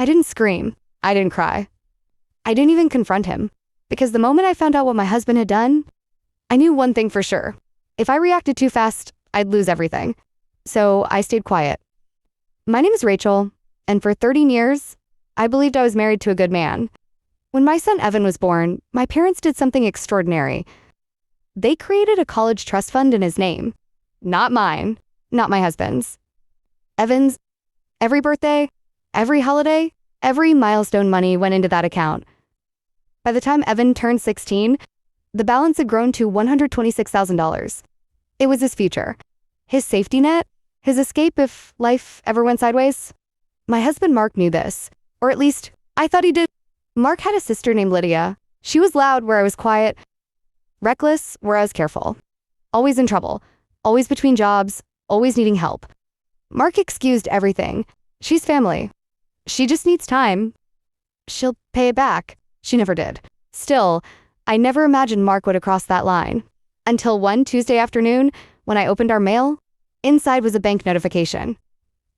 didn't scream. I didn't cry. I didn't even confront him. Because the moment I found out what my husband had done, I knew one thing for sure. If I reacted too fast, I'd lose everything. So I stayed quiet. My name is Rachel, and for 13 years, I believed I was married to a good man. When my son Evan was born, my parents did something extraordinary. They created a college trust fund in his name. Not mine, not my husband's. Evan's, every birthday, every holiday, every milestone money went into that account. By the time Evan turned 16, the balance had grown to $126,000. It was his future, his safety net, his escape if life ever went sideways. My husband Mark knew this, or at least I thought he did. Mark had a sister named Lydia. She was loud where I was quiet, reckless where I was careful, always in trouble, always between jobs, always needing help. Mark excused everything. She's family. She just needs time. She'll pay it back. She never did. Still, I never imagined Mark would have crossed that line. Until one Tuesday afternoon, when I opened our mail, inside was a bank notification.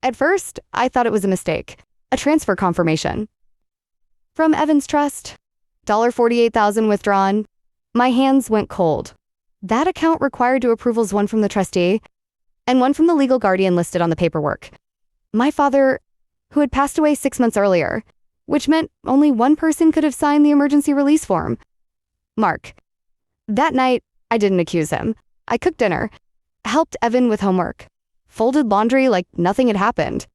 At first, I thought it was a mistake, a transfer confirmation. From Evan's Trust, $48,000 withdrawn. My hands went cold. That account required two approvals, one from the trustee and one from the legal guardian listed on the paperwork. My father, who had passed away 6 months earlier, which meant only one person could have signed the emergency release form. Mark. That night, I didn't accuse him. I cooked dinner, helped Evan with homework, folded laundry like nothing had happened.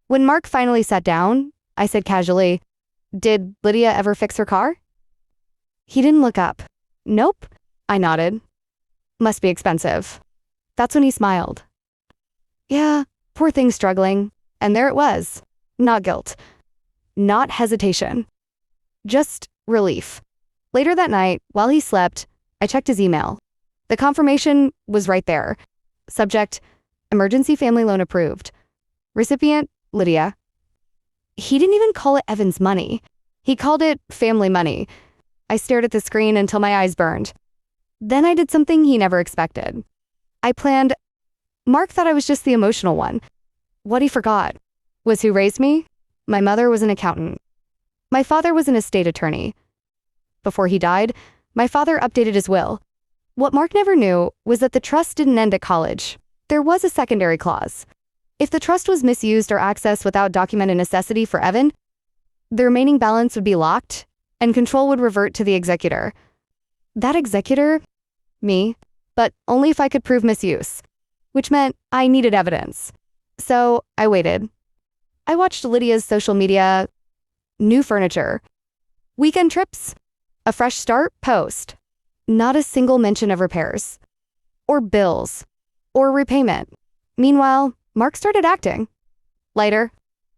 When Mark finally sat down, I said casually, "Did Lydia ever fix her car?" He didn't look up. "Nope." I nodded. "Must be expensive." That's when he smiled. Yeah, poor thing struggling. And there it was. Not guilt. Not hesitation. Just relief. Later that night, while he slept, I checked his email. The confirmation was right there. Subject, emergency family loan approved. Recipient, Lydia. He didn't even call it Evan's money. He called it family money. I stared at the screen until my eyes burned. Then I did something he never expected. I planned. Mark thought I was just the emotional one. What he forgot was who raised me. My mother was an accountant. My father was an estate attorney. Before he died, my father updated his will. What Mark never knew was that the trust didn't end at college. There was a secondary clause. If the trust was misused or accessed without documented necessity for Evan, the remaining balance would be locked and control would revert to the executor. That executor? Me. But only if I could prove misuse, which meant I needed evidence. So I waited. I watched Lydia's social media, new furniture, weekend trips, a fresh start post. Not a single mention of repairs, or bills, or repayment. Meanwhile, Mark started acting. Lighter,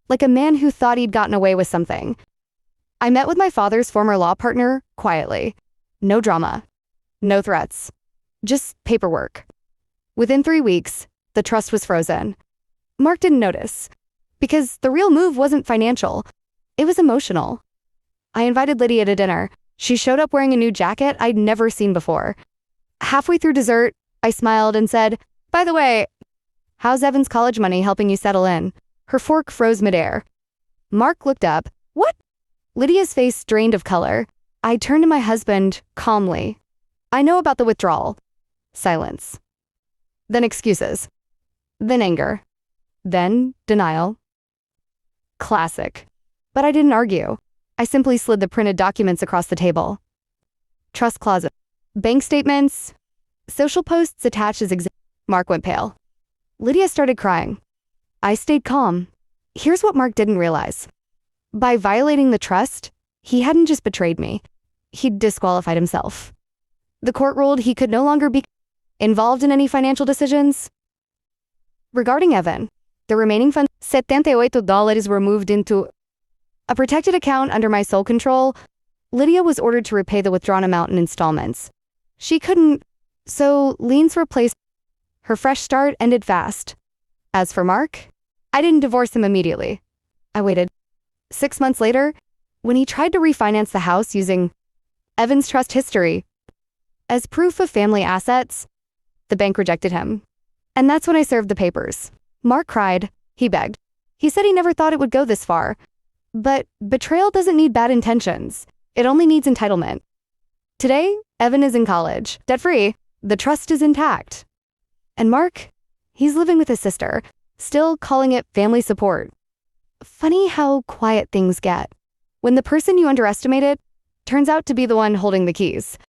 like a man who thought he'd gotten away with something. I met with my father's former law partner quietly. No drama. No threats. Just paperwork. Within 3 weeks, the trust was frozen. Mark didn't notice, because the real move wasn't financial. It was emotional. I invited Lydia to dinner. She showed up wearing a new jacket I'd never seen before. Halfway through dessert, I smiled and said, "By the way, how's Evan's college money helping you settle in?" Her fork froze midair. Mark looked up. "What?" Lydia's face drained of color. I turned to my husband calmly. "I know about the withdrawal." Silence. Then excuses. Then anger. Then denial. Classic. But I didn't argue. I simply slid the printed documents across the table. Trust closet. Bank statements. Social posts attached as Mark went pale. Lydia started crying. I stayed calm. Here's what Mark didn't realize. By violating the trust, he hadn't just betrayed me. He'd disqualified himself. The court ruled he could no longer be involved in any financial decisions. Regarding Evan, the remaining funds, $78 were moved into a protected account under my sole control. Lydia was ordered to repay the withdrawn amount in installments. She couldn't, so liens were placed. Her fresh start ended fast. As for Mark, I didn't divorce him immediately. I waited. 6 months later, when he tried to refinance the house using Evan's trust history as proof of family assets, the bank rejected him. And that's when I served the papers. Mark cried. He begged. He said he never thought it would go this far. But betrayal doesn't need bad intentions. It only needs entitlement. Today, Evan is in college, debt-free. The trust is intact. And Mark, he's living with his sister, still calling it family support. Funny how quiet things get when the person you underestimated turns out to be the one holding the keys.